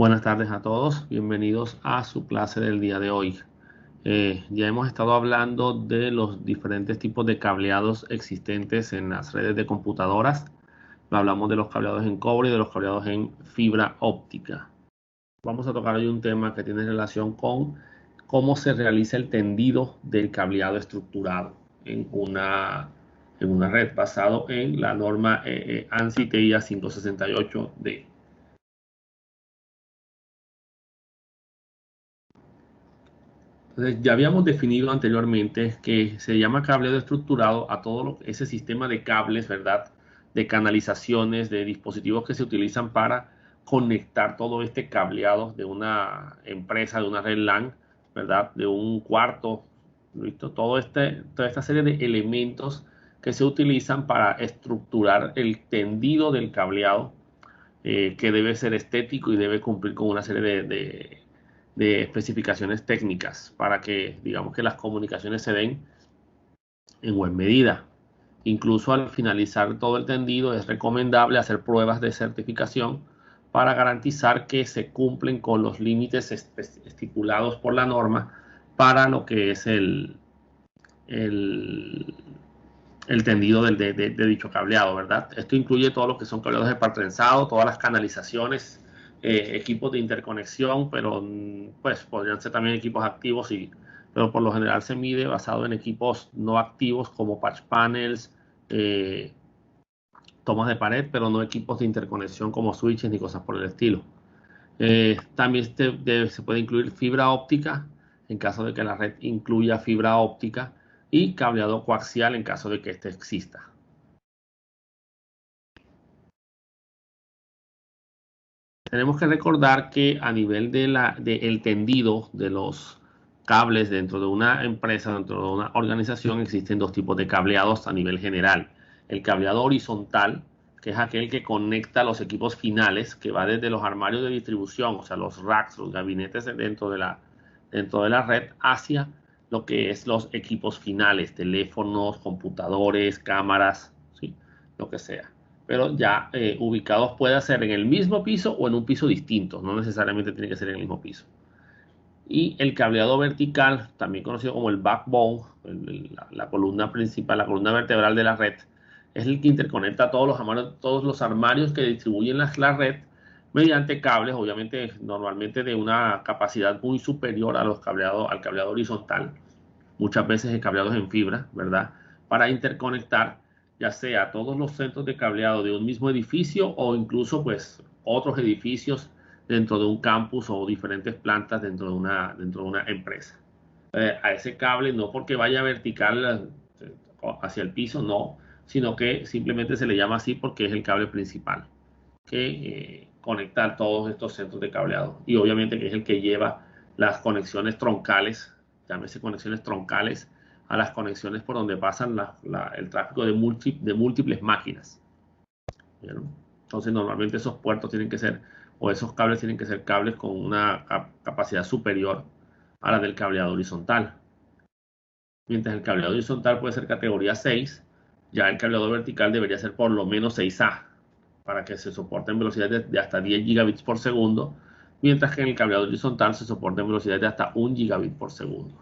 Buenas tardes a todos, bienvenidos a su clase del día de hoy. Ya hemos estado hablando de los diferentes tipos de cableados existentes en las redes de computadoras. Hablamos de los cableados en cobre y de los cableados en fibra óptica. Vamos a tocar hoy un tema que tiene relación con cómo se realiza el tendido del cableado estructurado en una red basado en la norma ANSI TIA 568D. Entonces, ya habíamos definido anteriormente que se llama cableado estructurado a todo ese sistema de cables, ¿verdad? De canalizaciones, de dispositivos que se utilizan para conectar todo este cableado de una empresa, de una red LAN, ¿verdad? De un cuarto, ¿listo? Toda esta serie de elementos que se utilizan para estructurar el tendido del cableado, que debe ser estético y debe cumplir con una serie de especificaciones técnicas para que, digamos, que las comunicaciones se den en buena medida. Incluso al finalizar todo el tendido es recomendable hacer pruebas de certificación para garantizar que se cumplen con los límites estipulados por la norma para lo que es el tendido de dicho cableado, ¿verdad? Esto incluye todo lo que son cableados de par trenzado, todas las canalizaciones, equipos de interconexión, pero pues podrían ser también equipos activos, pero por lo general se mide basado en equipos no activos como patch panels, tomas de pared, pero no equipos de interconexión como switches ni cosas por el estilo. También se puede incluir fibra óptica en caso de que la red incluya fibra óptica y cableado coaxial en caso de que este exista. Tenemos que recordar que a nivel del tendido de los cables dentro de una empresa, dentro de una organización, existen dos tipos de cableados a nivel general. El cableado horizontal, que es aquel que conecta los equipos finales, que va desde los armarios de distribución, o sea, los racks, los gabinetes dentro de la red, hacia lo que es los equipos finales, teléfonos, computadores, cámaras, ¿sí? Lo que sea. Pero ya ubicados puede ser en el mismo piso o en un piso distinto, no necesariamente tiene que ser en el mismo piso. Y el cableado vertical, también conocido como el backbone, la columna principal, la columna vertebral de la red, es el que interconecta todos los armarios que distribuyen la red mediante cables, obviamente normalmente de una capacidad muy superior al cableado horizontal, muchas veces cableados en fibra, ¿verdad? Para interconectar ya sea todos los centros de cableado de un mismo edificio o incluso pues otros edificios dentro de un campus o diferentes plantas dentro de una empresa. A ese cable no porque vaya vertical hacia el piso, no, sino que simplemente se le llama así porque es el cable principal que conecta todos estos centros de cableado y obviamente que es el que lleva las conexiones troncales, llámese conexiones troncales, a las conexiones por donde pasan el tráfico de múltiples máquinas. ¿Vieron? Entonces normalmente esos puertos tienen que ser, o esos cables tienen que ser cables con una capacidad superior a la del cableado horizontal. Mientras el cableado horizontal puede ser categoría 6, ya el cableado vertical debería ser por lo menos 6A para que se soporten velocidades de hasta 10 gigabits por segundo, mientras que en el cableado horizontal se soporten velocidades de hasta 1 gigabit por segundo.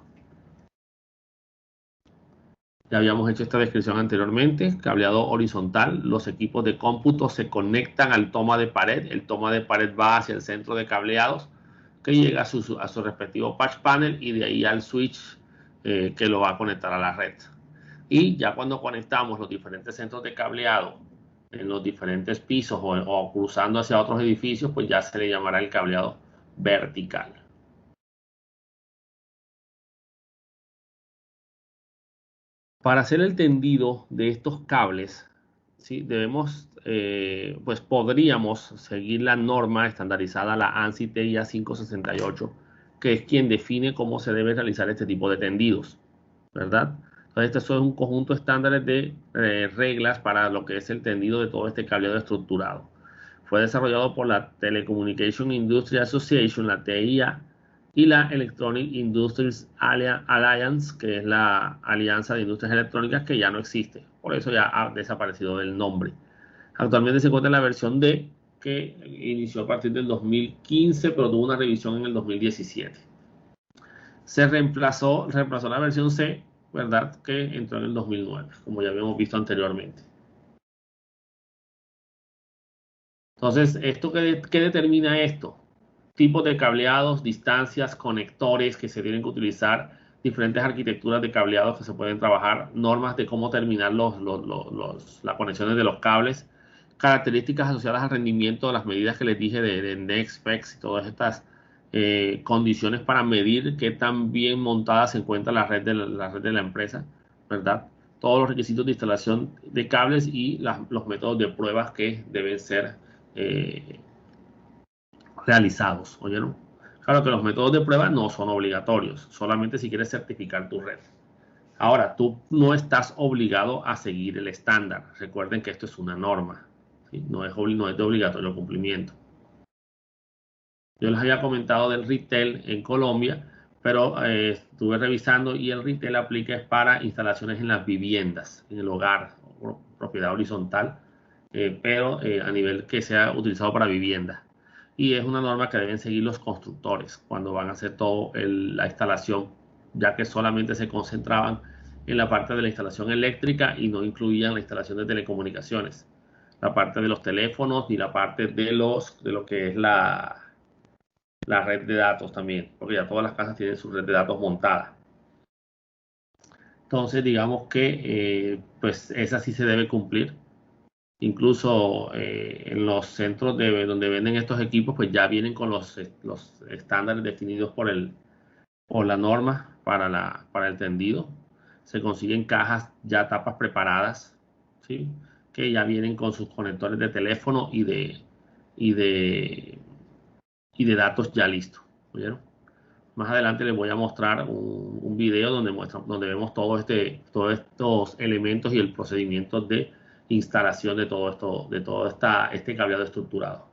Ya habíamos hecho esta descripción anteriormente. Cableado horizontal, los equipos de cómputo se conectan al toma de pared. El toma de pared va hacia el centro de cableados que llega a su respectivo patch panel y de ahí al switch que lo va a conectar a la red. Y ya cuando conectamos los diferentes centros de cableado en los diferentes pisos o cruzando hacia otros edificios, pues ya se le llamará el cableado vertical. Para hacer el tendido de estos cables, ¿sí? Pues podríamos seguir la norma estandarizada, la ANSI TIA 568, que es quien define cómo se debe realizar este tipo de tendidos, ¿verdad? Entonces, este es un conjunto estándar de reglas para lo que es el tendido de todo este cableado estructurado. Fue desarrollado por la Telecommunication Industry Association, la TIA, y la Electronic Industries Alliance, que es la Alianza de Industrias Electrónicas, que ya no existe. Por eso ya ha desaparecido del nombre. Actualmente se encuentra en la versión D, que inició a partir del 2015, pero tuvo una revisión en el 2017. Se reemplazó la versión C, ¿verdad? Que entró en el 2009, como ya habíamos visto anteriormente. Entonces, ¿qué determina esto? Tipos de cableados, distancias, conectores que se tienen que utilizar, diferentes arquitecturas de cableados que se pueden trabajar, normas de cómo terminar las conexiones de los cables, características asociadas al rendimiento, las medidas que les dije de NEC, specs y todas estas condiciones para medir qué tan bien montada se encuentra la red de la empresa, ¿verdad? Todos los requisitos de instalación de cables y los métodos de pruebas que deben ser eh, realizados. ¿Oyeron? Claro que los métodos de prueba no son obligatorios, solamente si quieres certificar tu red. Ahora, tú no estás obligado a seguir el estándar. Recuerden que esto es una norma, ¿sí? No es de obligatorio cumplimiento. Yo les había comentado del retail en Colombia, pero estuve revisando y el retail aplica para instalaciones en las viviendas, en el hogar, propiedad horizontal, pero a nivel que sea utilizado para vivienda. Y es una norma que deben seguir los constructores cuando van a hacer toda la instalación, ya que solamente se concentraban en la parte de la instalación eléctrica y no incluían la instalación de telecomunicaciones, la parte de los teléfonos ni la parte de lo que es la red de datos también, porque ya todas las casas tienen su red de datos montada. Entonces, digamos que pues esa sí se debe cumplir. Incluso en los centros donde venden estos equipos, pues ya vienen con los estándares definidos por la norma para el tendido. Se consiguen cajas ya tapas preparadas, ¿sí? Que ya vienen con sus conectores de teléfono y de, y de datos ya listos. ¿Oyeron? Más adelante les voy a mostrar un video donde vemos todos estos elementos y el procedimiento de instalación de todo esto, este cableado estructurado.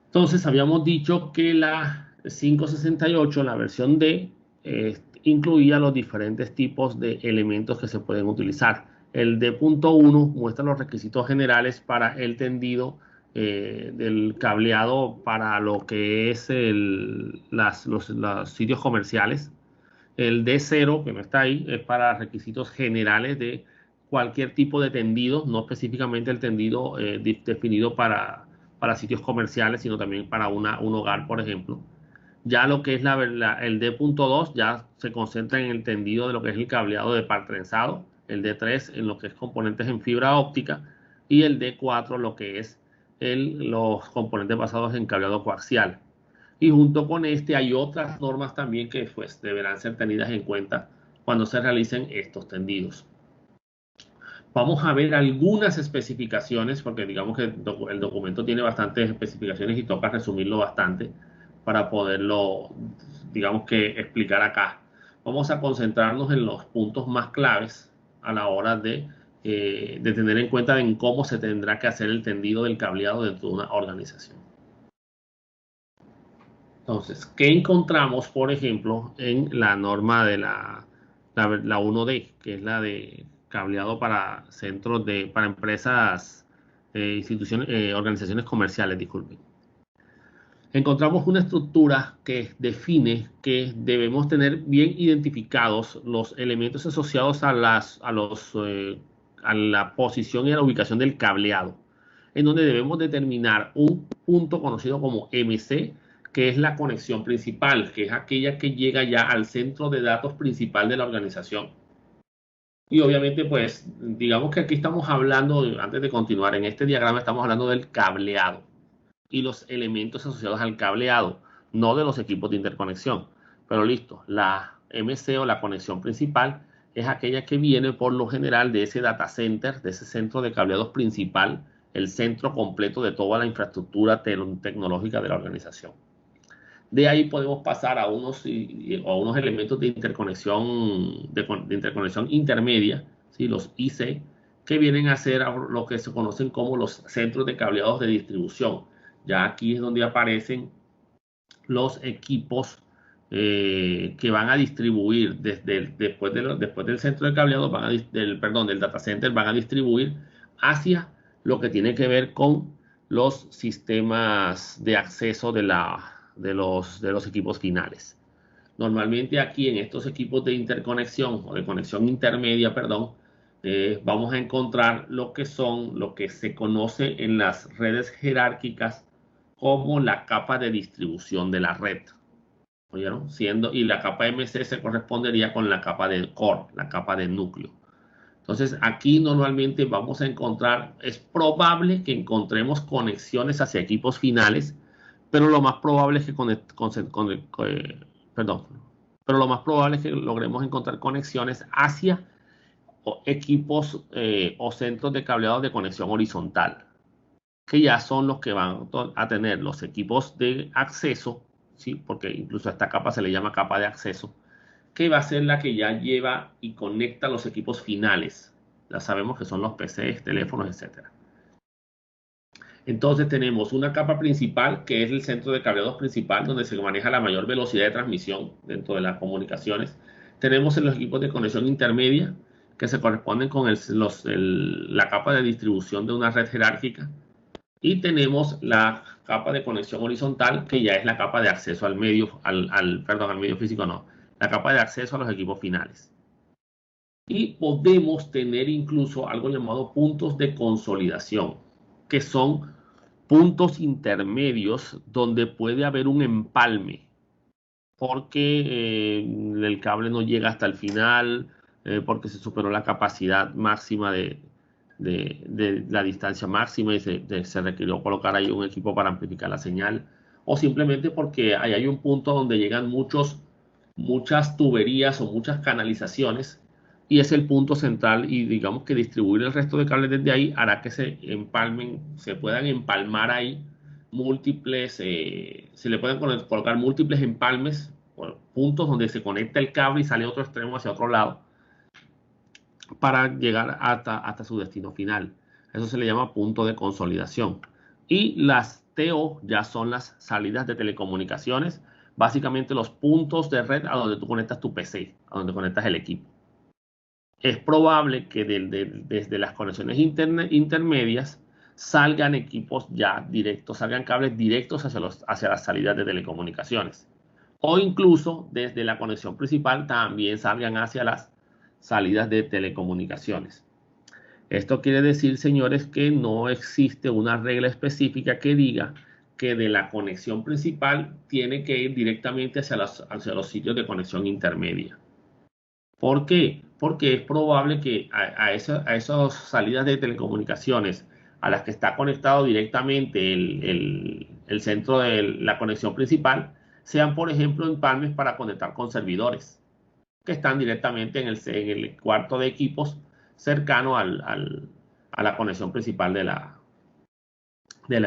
Entonces habíamos dicho que la 568, la versión D, incluía los diferentes tipos de elementos que se pueden utilizar. El D.1 muestra los requisitos generales para el tendido del cableado para lo que es los sitios comerciales. El D0, que no está ahí, es para requisitos generales de cualquier tipo de tendido, no específicamente el tendido definido para sitios comerciales, sino también para un hogar, por ejemplo. Ya lo que es el D.2 ya se concentra en el tendido de lo que es el cableado de par trenzado, el D3 en lo que es componentes en fibra óptica y el D4 lo que es los componentes basados en cableado coaxial. Y junto con este hay otras normas también que pues, deberán ser tenidas en cuenta cuando se realicen estos tendidos. Vamos a ver algunas especificaciones, porque digamos que el documento tiene bastantes especificaciones y toca resumirlo bastante para poderlo, digamos que, explicar acá. Vamos a concentrarnos en los puntos más claves a la hora de tener en cuenta en cómo se tendrá que hacer el tendido del cableado dentro de una organización. Entonces, ¿qué encontramos, por ejemplo, en la norma de la 1D, que es la de cableado para para empresas, instituciones, organizaciones comerciales, disculpen? Encontramos una estructura que define que debemos tener bien identificados los elementos asociados a la posición y a la ubicación del cableado, en donde debemos determinar un punto conocido como MC, que es la conexión principal, que es aquella que llega ya al centro de datos principal de la organización. Y obviamente, pues, digamos que aquí estamos hablando, antes de continuar, en este diagrama estamos hablando del cableado y los elementos asociados al cableado, no de los equipos de interconexión. Pero listo, la MC o la conexión principal es aquella que viene por lo general de ese data center, de ese centro de cableados principal, el centro completo de toda la infraestructura tecnológica de la organización. De ahí podemos pasar a unos elementos de interconexión intermedia, ¿sí? Los IC, que vienen a ser lo que se conocen como los centros de cableados de distribución. Ya aquí es donde aparecen los equipos que van a distribuir después del centro de cableado, del data center, van a distribuir hacia lo que tiene que ver con los sistemas de acceso de los equipos finales. Normalmente aquí en estos equipos de interconexión o de conexión intermedia, perdón, vamos a encontrar lo que se conoce en las redes jerárquicas como la capa de distribución de la red. ¿Oyeron? Y la capa MC se correspondería con la capa de core, la capa de núcleo. Entonces, aquí normalmente vamos a encontrar, es probable que encontremos conexiones hacia equipos finales, pero lo más probable es que perdón, pero lo más probable es que logremos encontrar conexiones hacia equipos o centros de cableado de conexión horizontal, que ya son los que van a tener los equipos de acceso, ¿sí? Porque incluso a esta capa se le llama capa de acceso, que va a ser la que ya lleva y conecta los equipos finales. Ya sabemos que son los PCs, teléfonos, etcétera. Entonces tenemos una capa principal, que es el centro de cableados principal, donde se maneja la mayor velocidad de transmisión dentro de las comunicaciones. Tenemos los equipos de conexión intermedia, que se corresponden con la capa de distribución de una red jerárquica. Y tenemos la capa de conexión horizontal, que ya es la capa de acceso al medio, perdón, al medio físico no, la capa de acceso a los equipos finales. Y podemos tener incluso algo llamado puntos de consolidación, que son puntos intermedios donde puede haber un empalme, porque el cable no llega hasta el final, porque se superó la capacidad máxima de la distancia máxima y se requirió colocar ahí un equipo para amplificar la señal, o simplemente porque ahí hay un punto donde llegan muchas tuberías o muchas canalizaciones y es el punto central, y digamos que distribuir el resto de cables desde ahí hará que se puedan empalmar ahí se le pueden colocar múltiples empalmes, puntos donde se conecta el cable y sale otro extremo hacia otro lado para llegar hasta su destino final. Eso se le llama punto de consolidación. Y las TO ya son las salidas de telecomunicaciones, básicamente los puntos de red a donde tú conectas tu PC, a donde conectas el equipo. Es probable que desde las conexiones intermedias salgan equipos ya directos, salgan cables directos hacia las salidas de telecomunicaciones. O incluso desde la conexión principal también salgan hacia las salidas de telecomunicaciones. Esto quiere decir, señores, que no existe una regla específica que diga que de la conexión principal tiene que ir directamente hacia los sitios de conexión intermedia. ¿Por qué? Porque es probable que a esas salidas de telecomunicaciones a las que está conectado directamente el centro de la conexión principal sean, por ejemplo, empalmes para conectar con servidores que están directamente en el cuarto de equipos cercano a la conexión principal de la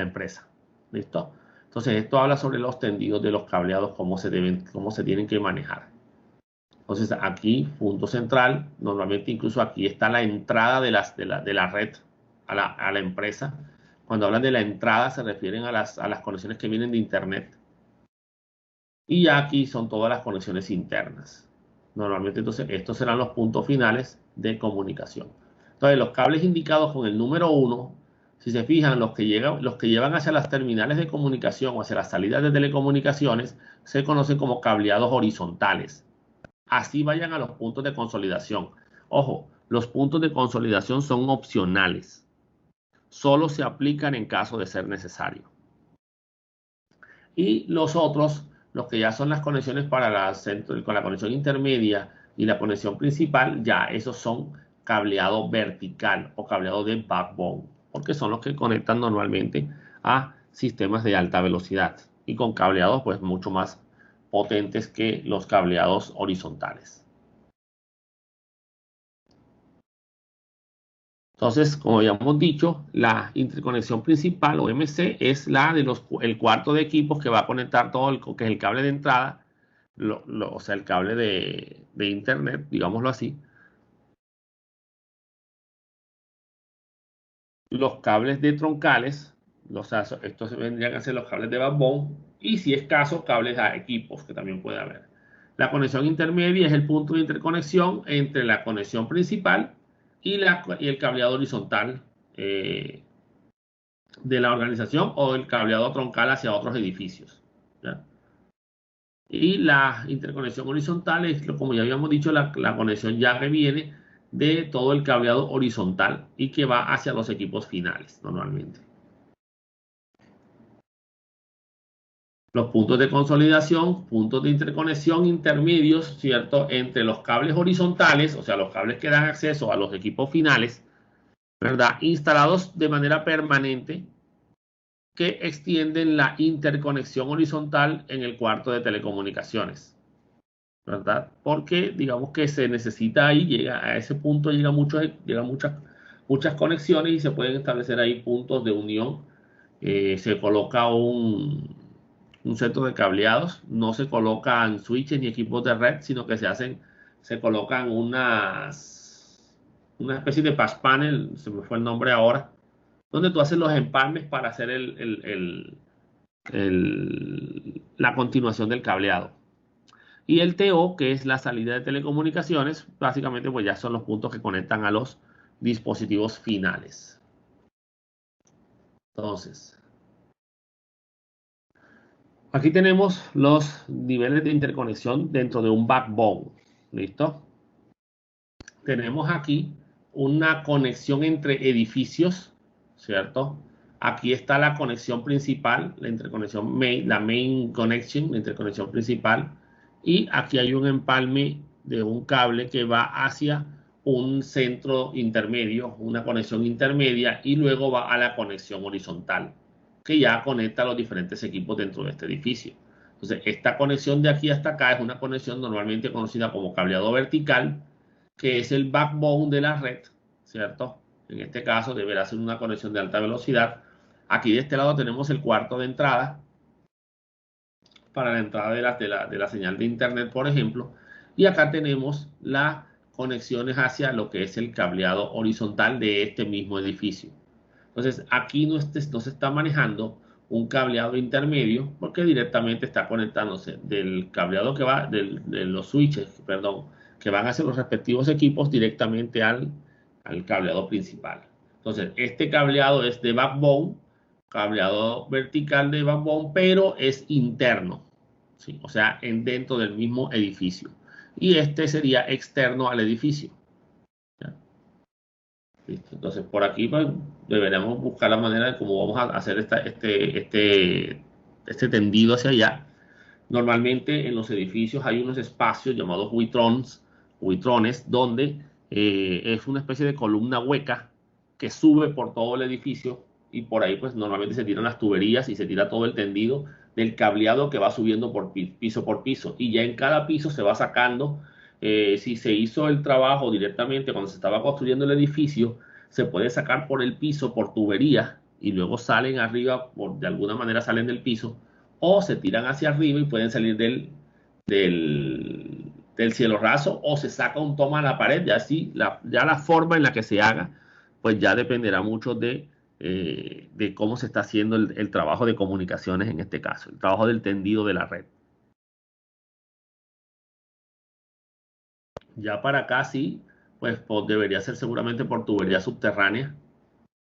empresa. ¿Listo? Entonces, esto habla sobre los tendidos de los cableados, cómo se tienen que manejar. Entonces, aquí, punto central, normalmente incluso aquí está la entrada de la red a la empresa. Cuando hablan de la entrada, se refieren a las conexiones que vienen de Internet. Y aquí son todas las conexiones internas. Normalmente, entonces, estos serán los puntos finales de comunicación. Entonces, los cables indicados con el número 1, si se fijan, los que llevan hacia las terminales de comunicación o hacia las salidas de telecomunicaciones, se conocen como cableados horizontales. Así vayan a los puntos de consolidación. Ojo, los puntos de consolidación son opcionales. Solo se aplican en caso de ser necesario. Y los otros, los que ya son las conexiones con la conexión intermedia y la conexión principal, ya esos son cableado vertical o cableado de backbone, porque son los que conectan normalmente a sistemas de alta velocidad y con cableados pues mucho más potentes que los cableados horizontales. Entonces, como ya hemos dicho, la interconexión principal o MC es el cuarto de equipos que va a conectar todo que es el cable de entrada, o sea, el cable de internet, digámoslo así, los cables de troncales, estos vendrían a ser los cables de backbone, y si es caso, cables a equipos, que también puede haber. La conexión intermedia es el punto de interconexión entre la conexión principal y el cableado horizontal de la organización o el cableado troncal hacia otros edificios. ¿Ya? Y la interconexión horizontal es, como ya habíamos dicho, la conexión ya que viene de todo el cableado horizontal y que va hacia los equipos finales normalmente. Los puntos de consolidación, puntos de interconexión intermedios, ¿cierto? Entre los cables horizontales, o sea, los cables que dan acceso a los equipos finales, ¿verdad? Instalados de manera permanente que extienden la interconexión horizontal en el cuarto de telecomunicaciones, ¿verdad? Porque digamos que se necesita ahí, llega a ese punto, llega muchas conexiones y se pueden establecer ahí puntos de unión. Se coloca un centro de cableados, no se colocan switches ni equipos de red, sino que se colocan una especie de patch panel, se me fue el nombre ahora, donde tú haces los empalmes para hacer la continuación del cableado. Y el TO, que es la salida de telecomunicaciones, básicamente pues ya son los puntos que conectan a los dispositivos finales. Entonces, aquí tenemos los niveles de interconexión dentro de un backbone. ¿Listo? Tenemos aquí una conexión entre edificios, ¿cierto? Aquí está la conexión principal, la interconexión main, la main connection, la interconexión principal. Y aquí hay un empalme de un cable que va hacia un centro intermedio, una conexión intermedia, y luego va a la conexión horizontal, que ya conecta a los diferentes equipos dentro de este edificio. Entonces, esta conexión de aquí hasta acá es una conexión normalmente conocida como cableado vertical, que es el backbone de la red, ¿cierto? En este caso deberá ser una conexión de alta velocidad. Aquí de este lado tenemos el cuarto de entrada, para la entrada de la señal de internet, por ejemplo. Y acá tenemos las conexiones hacia lo que es el cableado horizontal de este mismo edificio. Entonces, aquí no se está manejando un cableado intermedio porque directamente está conectándose del cableado que va, de los switches, perdón, que van hacia los respectivos equipos directamente al cableado principal. Entonces, este cableado es de backbone, cableado vertical de backbone, pero es interno, ¿sí? O sea, dentro del mismo edificio. Y este sería externo al edificio. ¿Ya? ¿Listo? Entonces, por aquí pues, deberemos buscar la manera de cómo vamos a hacer este tendido hacia allá. Normalmente en los edificios hay unos espacios llamados buitrones, donde es una especie de columna hueca que sube por todo el edificio y por ahí pues normalmente se tiran las tuberías y se tira todo el tendido del cableado que va subiendo piso por piso. Y ya en cada piso se va sacando, si se hizo el trabajo directamente cuando se estaba construyendo el edificio, se puede sacar por el piso, por tubería, y luego salen arriba, de alguna manera salen del piso o se tiran hacia arriba y pueden salir del cielo raso o se saca un toma a la pared. Ya, así, ya la forma en la que se haga, pues ya dependerá mucho de cómo se está haciendo el trabajo de comunicaciones en este caso, el trabajo del tendido de la red. Ya para acá sí, pues debería ser seguramente por tubería subterránea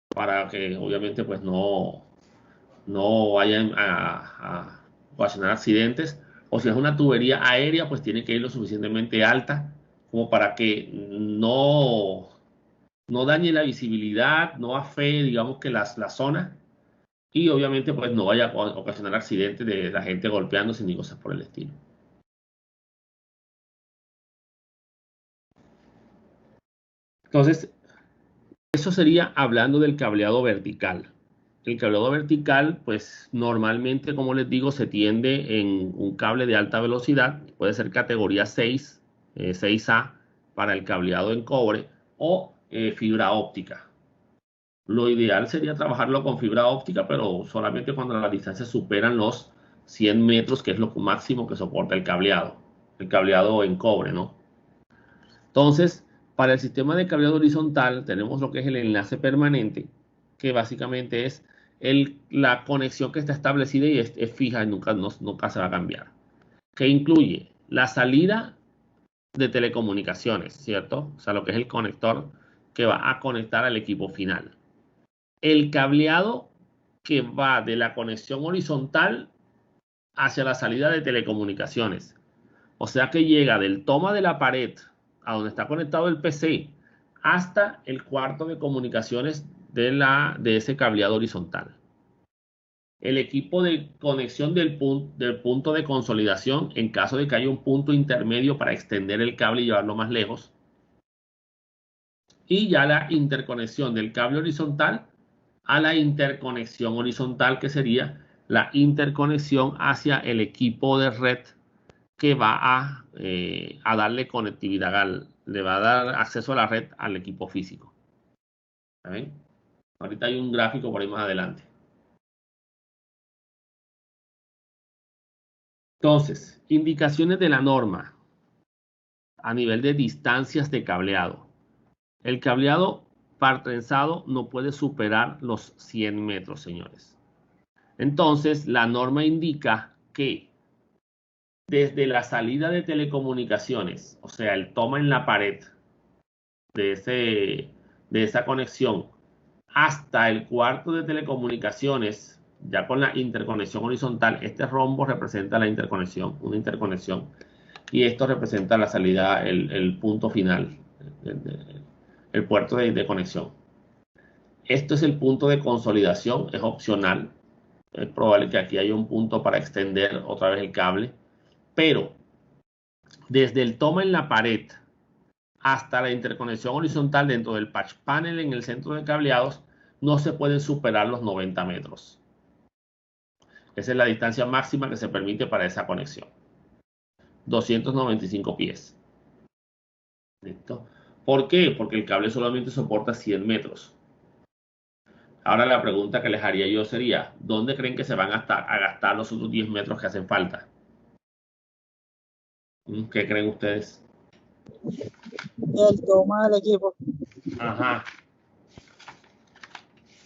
para que obviamente pues no vayan a ocasionar accidentes. O si es una tubería aérea, pues tiene que ir lo suficientemente alta como para que no dañe la visibilidad, no afee, digamos que la zona. Y obviamente, pues no vaya a ocasionar accidentes de la gente golpeándose ni cosas por el estilo. Entonces, eso sería hablando del cableado vertical. El cableado vertical, pues normalmente, como les digo, se tiende en un cable de alta velocidad, puede ser categoría 6, 6A para el cableado en cobre o fibra óptica. Lo ideal sería trabajarlo con fibra óptica, pero solamente cuando las distancias superan los 100 metros, que es lo máximo que soporta el cableado en cobre, ¿no? Entonces, para el sistema de cableado horizontal tenemos lo que es el enlace permanente, que básicamente es la conexión que está establecida y es fija y nunca se va a cambiar. Que incluye la salida de telecomunicaciones, ¿cierto? O sea, lo que es el conector que va a conectar al equipo final. El cableado que va de la conexión horizontal hacia la salida de telecomunicaciones. O sea que llega del toma de la pared a donde está conectado el PC hasta el cuarto de comunicaciones de ese cableado horizontal. El equipo de conexión del punto de consolidación en caso de que haya un punto intermedio para extender el cable y llevarlo más lejos. Y ya la interconexión del cable horizontal a la interconexión horizontal, que sería la interconexión hacia el equipo de red que va a darle conectividad, le va a dar acceso a la red al equipo físico. ¿Saben? Ahorita hay un gráfico por ahí más adelante. Entonces, indicaciones de la norma a nivel de distancias de cableado. El cableado par trenzado no puede superar los 100 metros, señores. Entonces, la norma indica que desde la salida de telecomunicaciones, o sea, el toma en la pared de esa conexión, hasta el cuarto de telecomunicaciones, ya con la interconexión horizontal, este rombo representa la interconexión, una interconexión, y esto representa la salida, el punto final, el puerto de conexión. Esto es el punto de consolidación, es opcional. Es probable que aquí haya un punto para extender otra vez el cable, pero desde el toma en la pared hasta la interconexión horizontal dentro del patch panel en el centro de cableados, no se pueden superar los 90 metros. Esa es la distancia máxima que se permite para esa conexión. 295 pies. ¿Listo? ¿Por qué? Porque el cable solamente soporta 100 metros. Ahora la pregunta que les haría yo sería, ¿dónde creen que se van a gastar los otros 10 metros que hacen falta? ¿Qué creen ustedes? El toma del equipo. Ajá.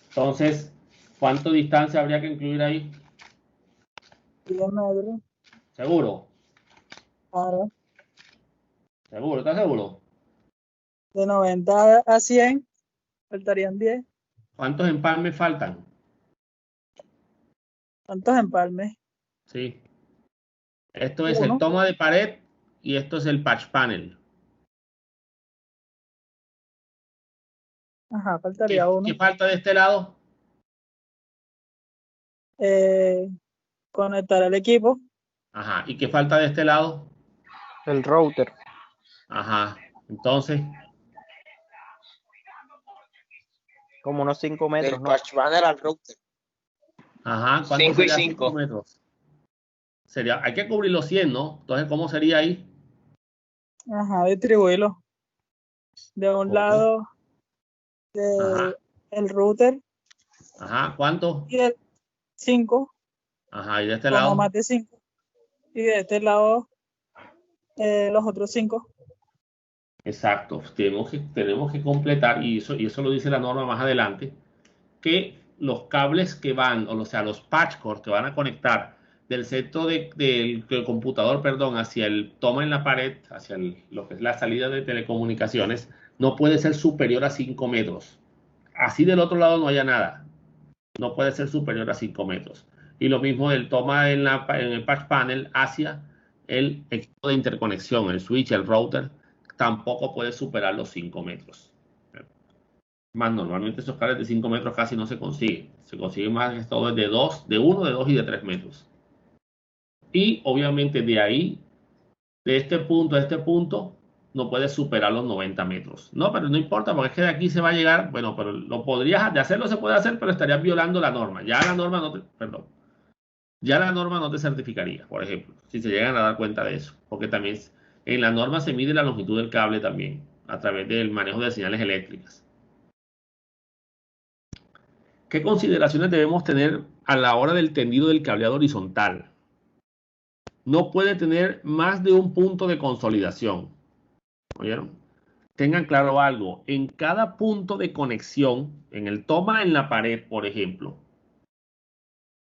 Entonces, ¿cuánto distancia habría que incluir ahí? 10 metros. ¿Seguro? Claro. ¿Seguro? ¿Estás seguro? De 90 a 100, faltarían 10. ¿Cuántos empalmes faltan? ¿Cuántos empalmes? Sí. Esto es el Uno. toma de pared y esto es el patch panel. Ajá, faltaría ¿Qué uno. falta de este lado? Conectar el equipo. Ajá. ¿Y qué falta de este lado? El router. Ajá. Entonces, Como unos 5 metros, Del ¿no? patch panel al router. ajá. ¿Cuánto 5 y sería 5. 5 metros? Hay que cubrir los 100, ¿no? Entonces, ¿cómo sería ahí? Ajá, distribuirlo. De un ¿Cómo? lado Ajá. el router Ajá. ¿Cuánto? y del 5, Ajá. ¿Y de este o no lado? más de 5. Y de este lado los otros 5. Exacto. Tenemos que completar, y eso lo dice la norma más adelante, que los cables que van, o sea, los patch cords que van a conectar del centro del computador, perdón, hacia el toma en la pared, hacia lo que es la salida de telecomunicaciones, no puede ser superior a 5 metros. Así del otro lado no haya nada. No puede ser superior a 5 metros. Y lo mismo del toma en el patch panel hacia el equipo de interconexión, el switch, el router, tampoco puede superar los 5 metros. Más normalmente esos cables de 5 metros casi no se consiguen. Se consigue más que todo de 2, de 1, de 2 y de 3 metros. Y obviamente de ahí, de este punto a este punto, no puedes superar los 90 metros. No, pero no importa, porque es que de aquí se va a llegar, bueno, pero lo podrías, de hacerlo se puede hacer, pero estarías violando la norma. Ya la norma no te, perdón, ya la norma no te certificaría, por ejemplo, si se llegan a dar cuenta de eso. Porque también en la norma se mide la longitud del cable también, a través del manejo de señales eléctricas. ¿Qué consideraciones debemos tener a la hora del tendido del cableado horizontal? No puede tener más de un punto de consolidación. ¿Oyeron? Tengan claro algo. En cada punto de conexión, en el toma en la pared, por ejemplo,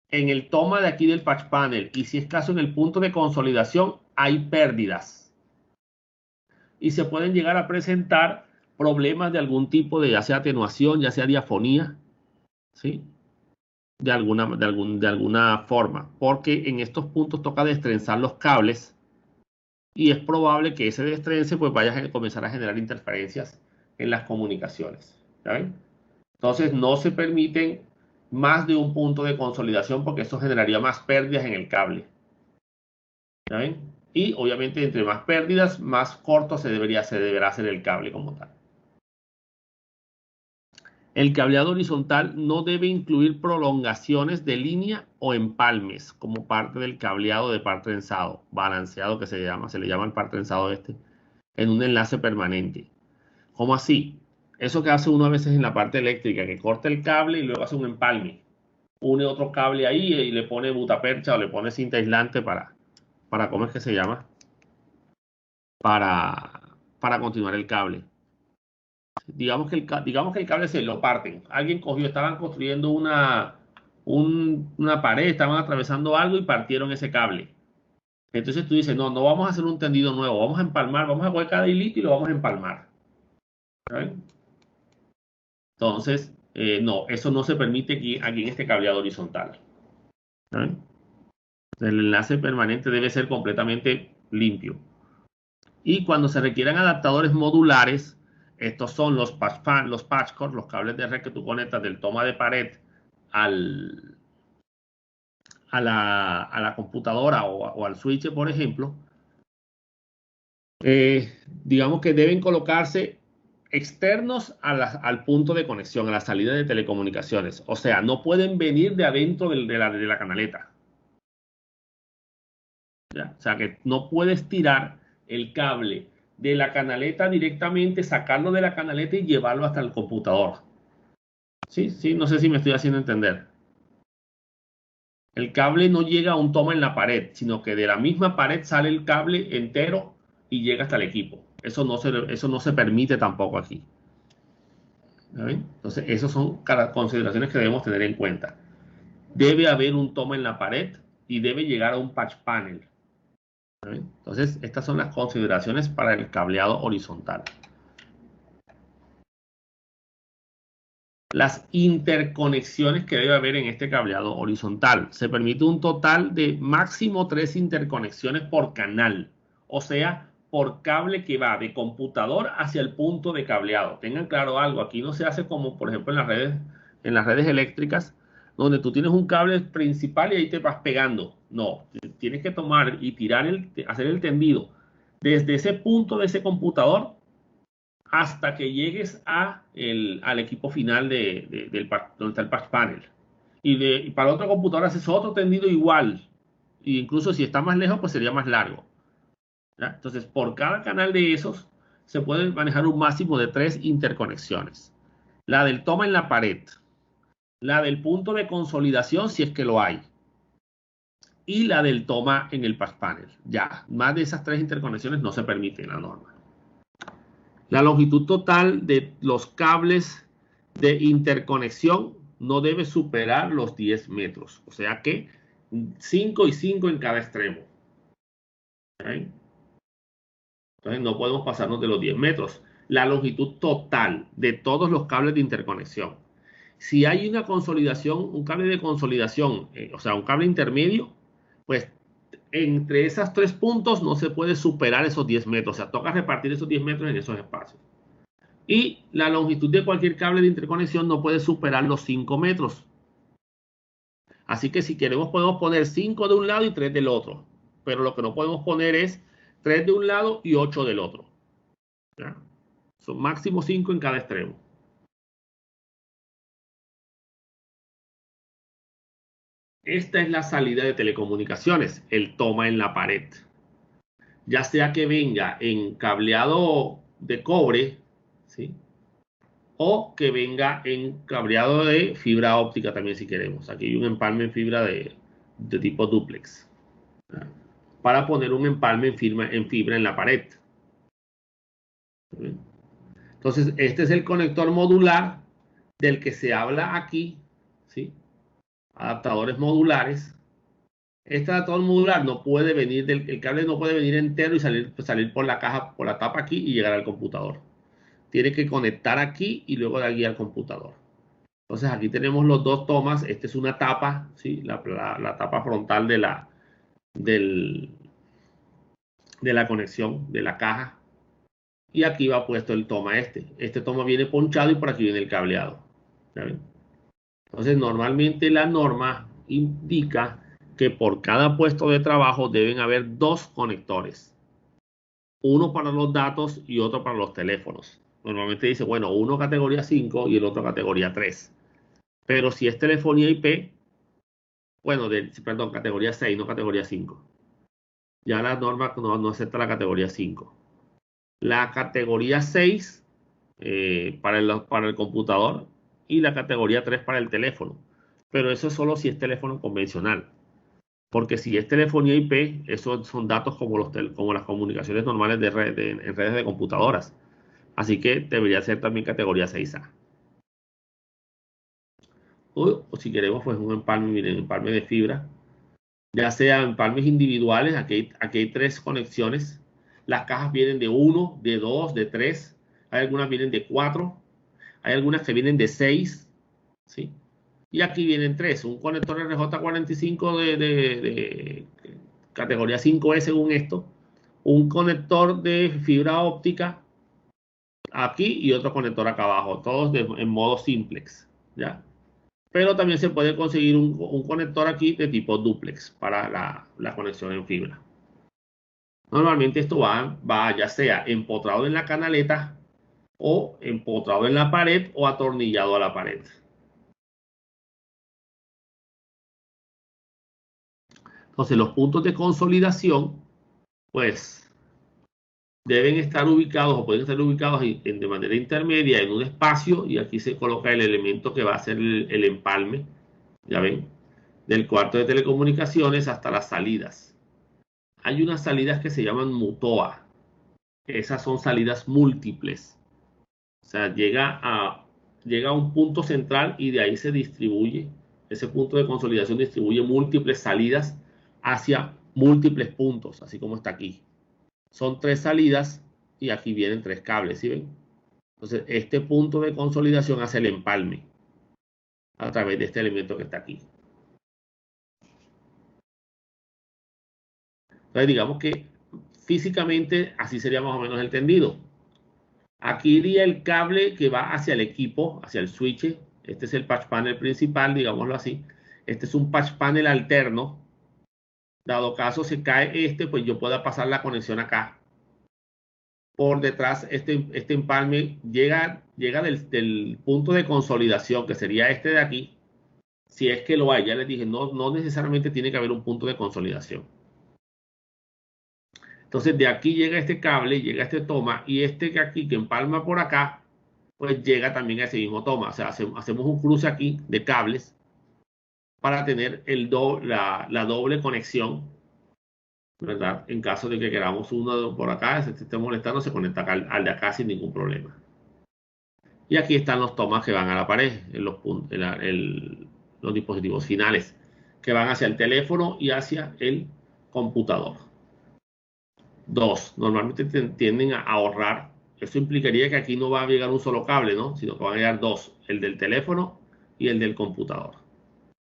en el toma de aquí del patch panel, y si es caso en el punto de consolidación, hay pérdidas. Y se pueden llegar a presentar problemas de algún tipo de, ya sea atenuación, ya sea diafonía, ¿sí? de alguna forma, porque en estos puntos toca destrenzar los cables y es probable que ese destrense pues vaya a comenzar a generar interferencias en las comunicaciones. ¿Ya ven? Entonces no se permiten más de un punto de consolidación porque eso generaría más pérdidas en el cable. ¿Ya ven? Y obviamente entre más pérdidas, más corto se deberá hacer el cable como tal. El cableado horizontal no debe incluir prolongaciones de línea o empalmes como parte del cableado de par trenzado, balanceado que se le llama el par trenzado en un enlace permanente. ¿Cómo así? Eso que hace uno a veces en la parte eléctrica, que corta el cable y luego hace un empalme. Une otro cable ahí y le pone butapercha o le pone cinta aislante ¿cómo es que se llama? Para continuar el cable. Digamos que el cable se lo parten. Alguien cogió, estaban construyendo una pared, estaban atravesando algo y partieron ese cable. Entonces tú dices, no vamos a hacer un tendido nuevo, vamos a empalmar, vamos a coger cada hilito y lo vamos a empalmar. ¿Saben? Entonces, no, eso no se permite aquí en este cableado horizontal. ¿Saben? El enlace permanente debe ser completamente limpio. Y cuando se requieran adaptadores modulares, estos son los patch cord, los cables de red que tú conectas del toma de pared al, a la computadora o al switch, por ejemplo. Digamos que deben colocarse externos al punto de conexión, a la salida de telecomunicaciones. O sea, no pueden venir de adentro de la canaleta. ¿Ya? O sea, que no puedes tirar el cable de la canaleta directamente, sacarlo de la canaleta y llevarlo hasta el computador. Sí, no sé si me estoy haciendo entender. El cable no llega a un toma en la pared, sino que de la misma pared sale el cable entero y llega hasta el equipo. Eso no se permite tampoco aquí. ¿Ven? Entonces, esas son consideraciones que debemos tener en cuenta. Debe haber un toma en la pared y debe llegar a un patch panel. ¿Ven? Entonces, estas son las consideraciones para el cableado horizontal. Las interconexiones que debe haber en este cableado horizontal. Se permite un total de máximo 3 interconexiones por canal. O sea, por cable que va de computador hacia el punto de cableado. Tengan claro algo, aquí no se hace como por ejemplo en las redes eléctricas, donde tú tienes un cable principal y ahí te vas pegando. No, tienes que tomar y hacer el tendido desde ese punto de ese computador hasta que llegues al equipo final donde está el patch panel. Y para otra computadora haces otro tendido igual. E incluso si está más lejos, pues sería más largo. ¿Ya? Entonces, por cada canal de esos, se puede manejar un máximo de 3 interconexiones. La del toma en la pared, la del punto de consolidación, si es que lo hay, y la del toma en el patch panel. Ya, más de esas 3 interconexiones no se permite en la norma. La longitud total de los cables de interconexión no debe superar los 10 metros. O sea que 5 y 5 en cada extremo. ¿Okay? Entonces no podemos pasarnos de los 10 metros. La longitud total de todos los cables de interconexión. Si hay una consolidación, un cable de consolidación, o sea, un cable intermedio, pues entre esos 3 puntos no se puede superar esos 10 metros. O sea, toca repartir esos 10 metros en esos espacios. Y la longitud de cualquier cable de interconexión no puede superar los 5 metros. Así que si queremos podemos poner 5 de un lado y 3 del otro. Pero lo que no podemos poner es 3 de un lado y 8 del otro. ¿Ya? Son máximo 5 en cada extremo. Esta es la salida de telecomunicaciones, el toma en la pared. Ya sea que venga en cableado de cobre, ¿sí? O que venga en cableado de fibra óptica también si queremos. Aquí hay un empalme en fibra de tipo duplex. ¿Ya? Para poner un empalme en fibra en la pared. ¿Sí? Entonces, este es el conector modular del que se habla aquí. ¿Sí? Adaptadores modulares. Este adaptador modular no puede venir el cable no puede venir entero y salir por la caja, por la tapa aquí y llegar al computador. Tiene que conectar aquí y luego de aquí al computador. Entonces aquí tenemos los dos tomas. Esta es una tapa, ¿sí? La tapa frontal de la conexión de la caja. Y aquí va puesto el toma este. Este toma viene ponchado y por aquí viene el cableado. ¿Ya ven? Entonces normalmente la norma indica que por cada puesto de trabajo deben haber dos conectores. Uno para los datos y otro para los teléfonos. Normalmente dice, bueno, uno categoría 5 y el otro categoría 3. Pero si es telefonía IP, bueno, perdón, categoría 6, no categoría 5. Ya la norma no acepta la categoría 5. La categoría 6 para el computador y la categoría 3 para el teléfono. Pero eso es solo si es teléfono convencional. Porque si es telefonía IP, esos son datos como las comunicaciones normales en redes de computadoras. Así que debería ser también categoría 6A. O si queremos, pues un empalme, miren, empalme de fibra. Ya sea empalmes individuales, aquí hay 3 conexiones. Las cajas vienen de 1, de 2, de 3. Hay algunas vienen de 4. Hay algunas que vienen de 6. ¿Sí? Y aquí vienen 3. Un conector RJ45 de categoría 5E según esto. Un conector de fibra óptica aquí y otro conector acá abajo. Todos en modo simplex. ¿Ya? Pero también se puede conseguir un conector aquí de tipo duplex para la conexión en fibra. Normalmente esto va ya sea empotrado en la canaleta o empotrado en la pared o atornillado a la pared. Entonces los puntos de consolidación pues deben estar ubicados o pueden estar ubicados de manera intermedia en un espacio y aquí se coloca el elemento que va a ser el empalme, ya ven, del cuarto de telecomunicaciones hasta las salidas. Hay unas salidas que se llaman MUTOA. Esas son salidas múltiples. O sea, llega a un punto central y de ahí se distribuye. Ese punto de consolidación distribuye múltiples salidas hacia múltiples puntos, así como está aquí. Son 3 salidas y aquí vienen 3 cables, ¿sí ven? Entonces, este punto de consolidación hace el empalme a través de este elemento que está aquí. Entonces, digamos que físicamente así sería más o menos el tendido. Aquí iría el cable que va hacia el equipo, hacia el switch. Este es el patch panel principal, digámoslo así. Este es un patch panel alterno. Dado caso se cae este, pues yo pueda pasar la conexión acá. Por detrás, este empalme llega del punto de consolidación, que sería este de aquí. Si es que lo hay, ya les dije, no necesariamente tiene que haber un punto de consolidación. Entonces, de aquí llega este cable, llega este toma, y este que aquí, que empalma por acá, pues llega también a ese mismo toma. O sea, hacemos un cruce aquí de cables para tener la doble conexión, ¿verdad? En caso de que queramos uno por acá, se esté molestando, se conecta al de acá sin ningún problema. Y aquí están los tomas que van a la pared, los dispositivos finales, que van hacia el teléfono y hacia el computador. Dos, normalmente tienden a ahorrar. Esto implicaría que aquí no va a llegar un solo cable, ¿no? Sino que van a llegar dos, el del teléfono y el del computador.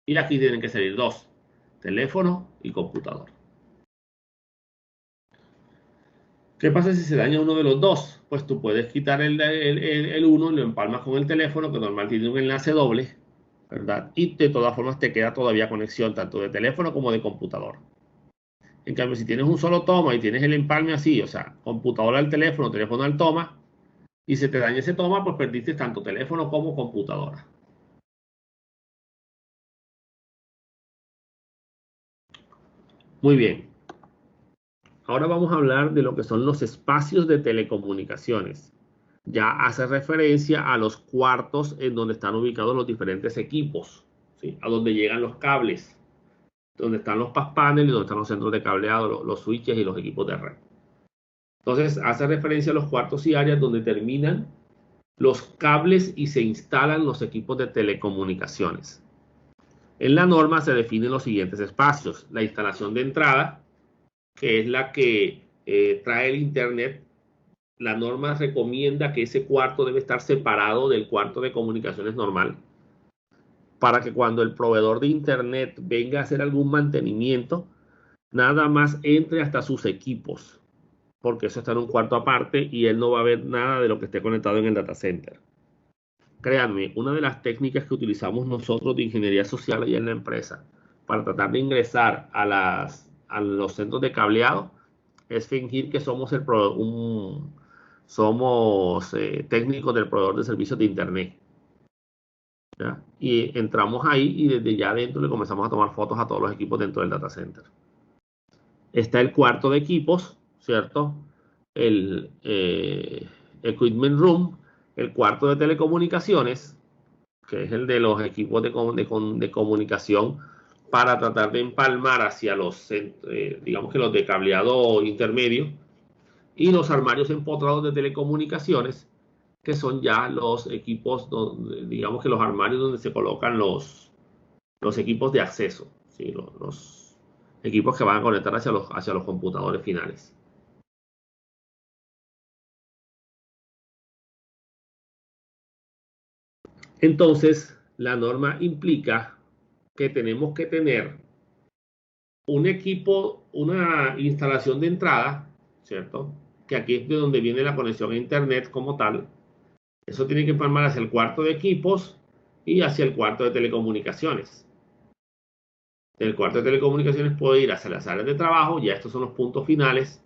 Y aquí tienen que salir dos, teléfono y computador. ¿Qué pasa si se daña uno de los dos? Pues tú puedes quitar el uno y lo empalmas con el teléfono, que normalmente tiene un enlace doble, ¿verdad? Y de todas formas te queda todavía conexión tanto de teléfono como de computador. En cambio, si tienes un solo toma y tienes el empalme así, o sea, computadora al teléfono al toma, y se te daña ese toma, pues perdiste tanto teléfono como computadora. Muy bien. Ahora vamos a hablar de lo que son los espacios de telecomunicaciones. Ya hace referencia a los cuartos en donde están ubicados los diferentes equipos, ¿sí? A donde llegan los cables, donde están los patch panels, donde están los centros de cableado, los switches y los equipos de red. Entonces hace referencia a los cuartos y áreas donde terminan los cables y se instalan los equipos de telecomunicaciones. En la norma se definen los siguientes espacios: la instalación de entrada, que es la que trae el internet. La norma recomienda que ese cuarto debe estar separado del cuarto de comunicaciones normal. para que cuando el proveedor de internet venga a hacer algún mantenimiento, nada más entre hasta sus equipos, porque eso está en un cuarto aparte y él no va a ver nada de lo que esté conectado en el data center. Créanme, una de las técnicas que utilizamos nosotros de ingeniería social allá en la empresa para tratar de ingresar a los centros de cableado es fingir que somos somos técnicos del proveedor de servicios de internet, ¿ya? Y entramos ahí y desde ya adentro le comenzamos a tomar fotos a todos los equipos dentro del data center. Está el cuarto de equipos, ¿cierto? El Equipment Room, el cuarto de telecomunicaciones, que es el de los equipos de comunicación para tratar de empalmar hacia digamos que los de cableado intermedio, y los armarios empotrados de telecomunicaciones, que son ya los equipos, digamos que los armarios donde se colocan los equipos de acceso, ¿sí? Los equipos que van a conectar hacia los computadores finales. Entonces, la norma implica que tenemos que tener un equipo, una instalación de entrada, ¿cierto? Que aquí es de donde viene la conexión a internet como tal. Eso tiene que empalmar hacia el cuarto de equipos y hacia el cuarto de telecomunicaciones. Del cuarto de telecomunicaciones puede ir hacia las áreas de trabajo, ya estos son los puntos finales,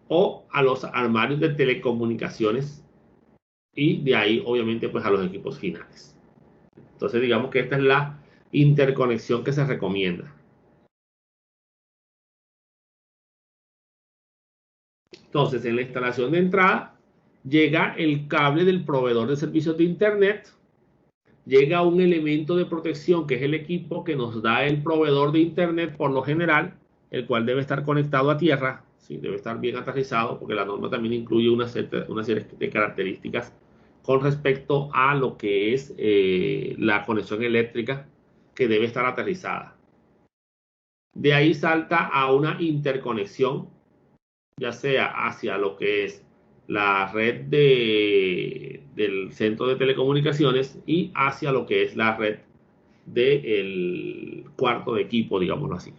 o a los armarios de telecomunicaciones, y de ahí obviamente pues a los equipos finales. Entonces digamos que esta es la interconexión que se recomienda. Entonces en la instalación de entrada llega el cable del proveedor de servicios de internet, llega un elemento de protección que es el equipo que nos da el proveedor de internet por lo general, el cual debe estar conectado a tierra, ¿sí? Debe estar bien aterrizado porque la norma también incluye una serie de características con respecto a lo que es la conexión eléctrica que debe estar aterrizada. De ahí salta a una interconexión, ya sea hacia lo que es la red del centro de telecomunicaciones y hacia lo que es la red del cuarto de equipo, digámoslo así.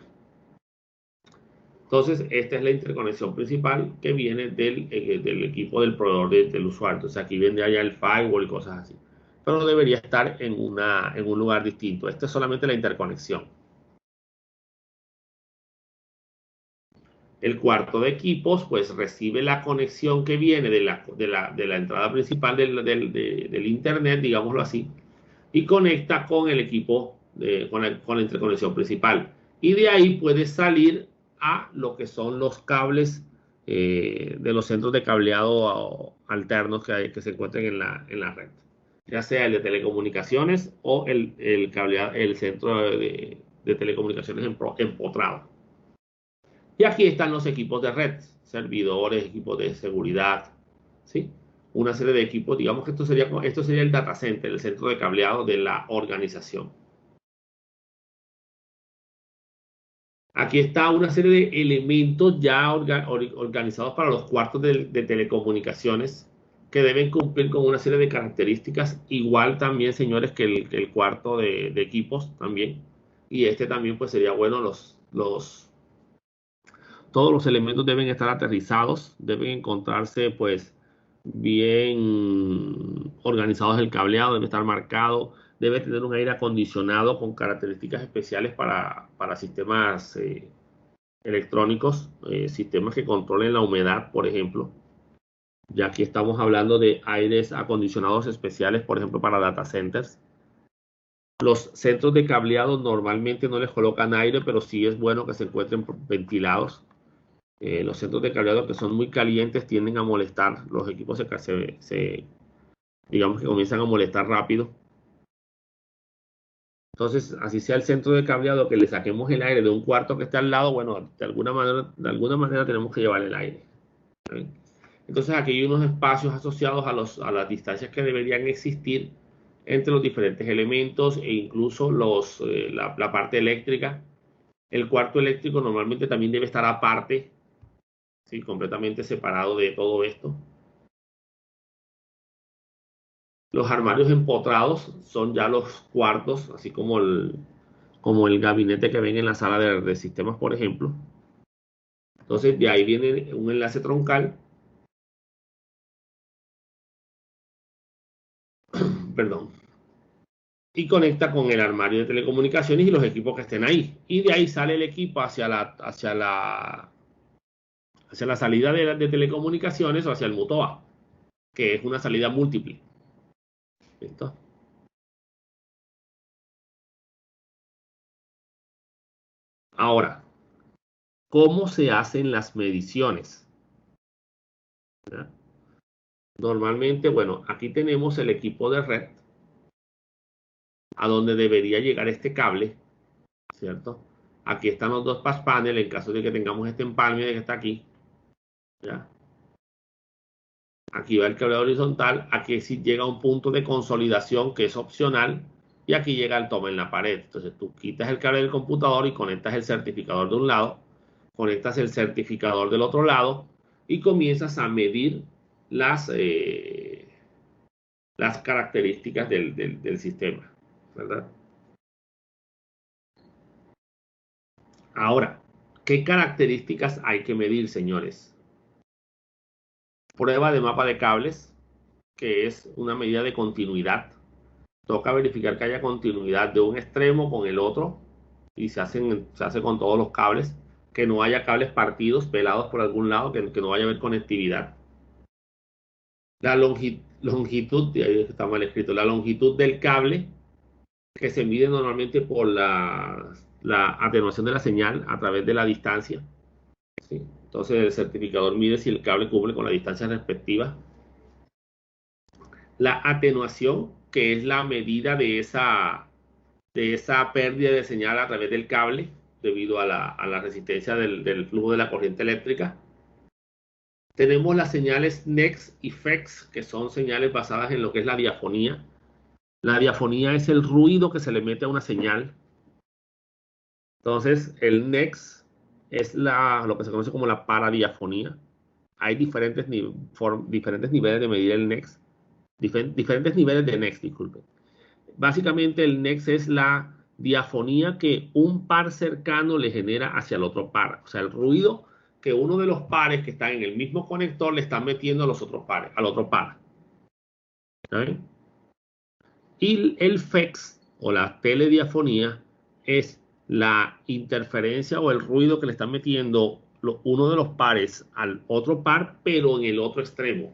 Entonces, esta es la interconexión principal que viene del equipo del proveedor del usuario. Entonces, aquí viene allá el firewall y cosas así. Pero debería estar en un lugar distinto. Esta es solamente la interconexión. El cuarto de equipos, pues recibe la conexión que viene de la entrada principal del internet, digámoslo así, y conecta con el equipo, con la interconexión principal. Y de ahí puede salir a lo que son los cables de los centros de cableado alternos que se encuentren en la red, ya sea el de telecomunicaciones o el centro de telecomunicaciones empotrado. Y aquí están los equipos de red, servidores, equipos de seguridad, ¿sí? Una serie de equipos, digamos que esto sería el data center, el centro de cableado de la organización. Aquí está una serie de elementos ya organizados para los cuartos de telecomunicaciones que deben cumplir con una serie de características, igual también, señores, que el cuarto de equipos también. Y este también pues sería bueno, todos los elementos deben estar aterrizados, deben encontrarse pues bien organizados el cableado, debe estar marcado, debe tener un aire acondicionado con características especiales para sistemas electrónicos, sistemas que controlen la humedad, por ejemplo. Ya aquí estamos hablando de aires acondicionados especiales, por ejemplo, para data centers. Los centros de cableado normalmente no les colocan aire, pero sí es bueno que se encuentren ventilados. Los centros de cableado que son muy calientes tienden a molestar, los equipos digamos que comienzan a molestar rápido. Entonces, así sea el centro de cableado que le saquemos el aire de un cuarto que está al lado, bueno, de alguna manera tenemos que llevar el aire, ¿sí? Entonces aquí hay unos espacios asociados a las distancias que deberían existir entre los diferentes elementos e incluso la parte eléctrica. El cuarto eléctrico normalmente también debe estar aparte, ¿sí? Completamente separado de todo esto. Los armarios empotrados son ya los cuartos, así como el gabinete que ven en la sala de sistemas, por ejemplo. Entonces, de ahí viene un enlace troncal, perdón, y conecta con el armario de telecomunicaciones y los equipos que estén ahí. Y de ahí sale el equipo hacia la salida de telecomunicaciones o hacia el MUTOA, que es una salida múltiple. ¿Listo? Ahora, ¿cómo se hacen las mediciones? ¿Ya? Normalmente, bueno, aquí tenemos el equipo de red, a donde debería llegar este cable, ¿cierto? Aquí están los dos patch panel en caso de que tengamos este empalme que está aquí. ¿Ya? Aquí va el cable horizontal, aquí sí llega un punto de consolidación que es opcional y aquí llega el toma en la pared. Entonces tú quitas el cable del computador y conectas el certificador de un lado, conectas el certificador del otro lado y comienzas a medir las características del sistema, ¿verdad? Ahora, ¿qué características hay que medir, señores? Prueba de mapa de cables, que es una medida de continuidad. Toca verificar que haya continuidad de un extremo con el otro y se hace con todos los cables, que no haya cables partidos, pelados por algún lado, que no vaya a haber conectividad. La longitud, ahí está mal escrito, la longitud del cable, que se mide normalmente por la atenuación de la señal a través de la distancia. ¿Sí? Entonces el certificador mide si el cable cubre con la distancia respectiva. La atenuación, que es la medida de esa pérdida de señal a través del cable debido a la resistencia del flujo de la corriente eléctrica. Tenemos las señales NEX y FEX, que son señales basadas en lo que es la diafonía. La diafonía es el ruido que se le mete a una señal. Entonces, el NEX es lo que se conoce como la paradiafonía. Hay diferentes niveles de medir el NEX. Diferentes niveles de NEX, disculpen. Básicamente el NEX es la diafonía que un par cercano le genera hacia el otro par. O sea, el ruido que uno de los pares que están en el mismo conector le están metiendo a los otros pares, al otro par. ¿Okay? Y el FEX o la telediafonía es la interferencia o el ruido que le están metiendo uno de los pares al otro par, pero en el otro extremo.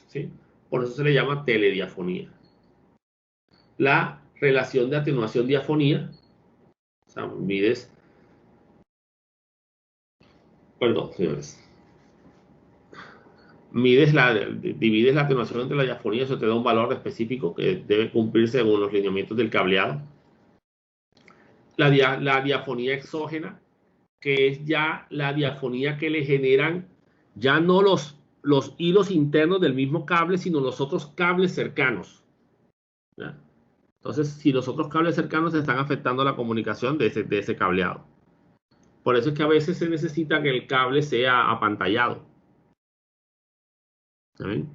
¿Sí? Por eso se le llama telediafonía. La relación de atenuación-diafonía, o sea, perdón, señores, divides la atenuación entre la diafonía, eso te da un valor específico que debe cumplirse según los lineamientos del cableado. La diafonía exógena, que es ya la diafonía que le generan ya no los hilos internos del mismo cable, sino los otros cables cercanos. ¿Ya? Entonces, si los otros cables cercanos están afectando la comunicación de ese cableado. Por eso es que a veces se necesita que el cable sea apantallado. ¿Saben?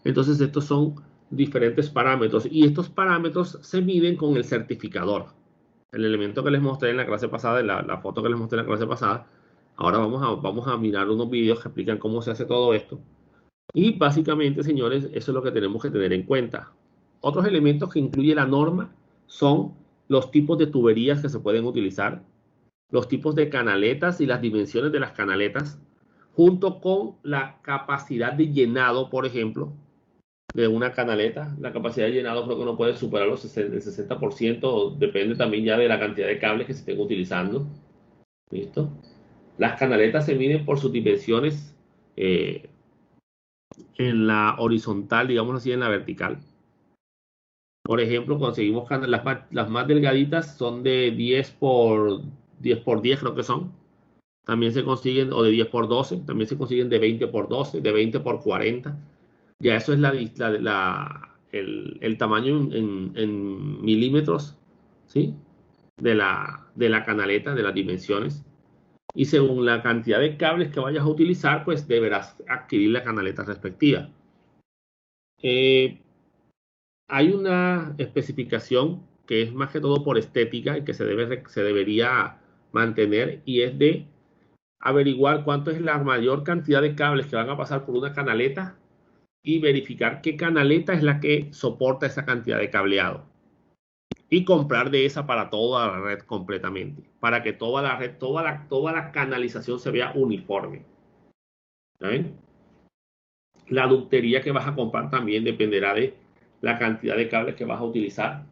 Entonces, estos son diferentes parámetros y estos parámetros se miden con el certificador. El elemento que les mostré en la clase pasada, la foto que les mostré en la clase pasada. Ahora vamos a mirar unos videos que explican cómo se hace todo esto. Y básicamente, señores, eso es lo que tenemos que tener en cuenta. Otros elementos que incluye la norma son los tipos de tuberías que se pueden utilizar, los tipos de canaletas y las dimensiones de las canaletas, junto con la capacidad de llenado, por ejemplo, de una canaleta. La capacidad de llenado creo que no puede superar el 60%, depende también ya de la cantidad de cables que se estén utilizando. ¿Listo? Las canaletas se miden por sus dimensiones en la horizontal, digamos así, en la vertical. Por ejemplo, conseguimos las más delgaditas son de 10 por 10 creo que son. También se consiguen, o de 10 por 12, también se consiguen de 20 por 12, de 20 por 40. Ya eso es el tamaño en milímetros, ¿sí? De la canaleta, de las dimensiones. Y según la cantidad de cables que vayas a utilizar, pues deberás adquirir la canaleta respectiva. Hay una especificación que es más que todo por estética y que se debería mantener, y es de averiguar cuánto es la mayor cantidad de cables que van a pasar por una canaleta y verificar qué canaleta es la que soporta esa cantidad de cableado. Y comprar de esa para toda la red completamente, para que toda la red, toda la canalización se vea uniforme. ¿Saben? La ductería que vas a comprar también dependerá de la cantidad de cables que vas a utilizar.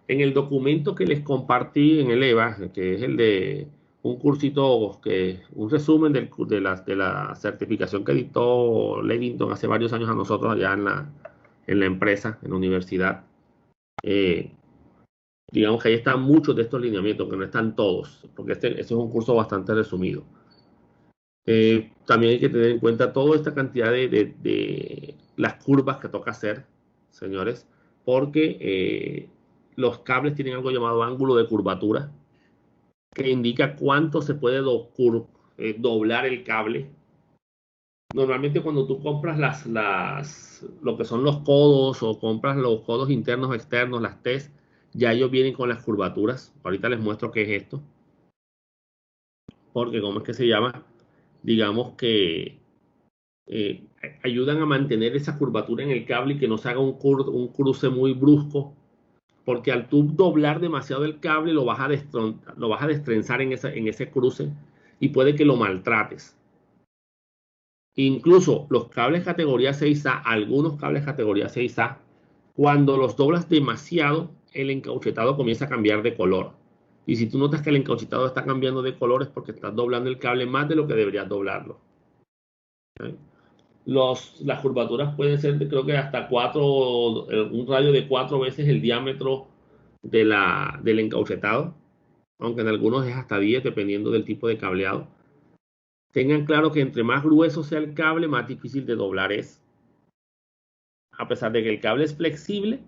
En el documento que les compartí en el EVA, que es el de un cursito, un resumen de la certificación que dictó Levington hace varios años a nosotros allá en la empresa, en la universidad. Digamos que ahí están muchos de estos lineamientos, que no están todos, porque este es un curso bastante resumido. También hay que tener en cuenta toda esta cantidad de las curvas que toca hacer, señores, porque los cables tienen algo llamado ángulo de curvatura, que indica cuánto se puede doblar el cable. Normalmente cuando tú compras lo que son los codos o compras los codos internos o externos, las T's, ya ellos vienen con las curvaturas. Ahorita les muestro qué es esto, porque ¿cómo es que se llama? Digamos que eh, ayudan a mantener esa curvatura en el cable y que no se haga un cruce muy brusco, porque al tú doblar demasiado el cable lo vas a destrenzar en ese cruce y puede que lo maltrates. Incluso los cables categoría 6A, algunos cables categoría 6A, cuando los doblas demasiado, el encauchetado comienza a cambiar de color. Y si tú notas que el encauchetado está cambiando de color es porque estás doblando el cable más de lo que deberías doblarlo. ¿Okay? Las curvaturas pueden ser, creo que hasta un radio de 4 veces el diámetro del encauchetado, aunque en algunos es hasta 10, dependiendo del tipo de cableado. Tengan claro que entre más grueso sea el cable, más difícil de doblar es. A pesar de que el cable es flexible,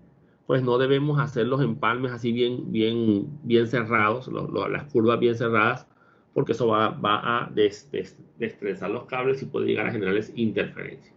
pues no debemos hacer los empalmes así bien cerrados, las curvas bien cerradas, porque eso va a destrenzar los cables y puede llegar a generarles interferencia.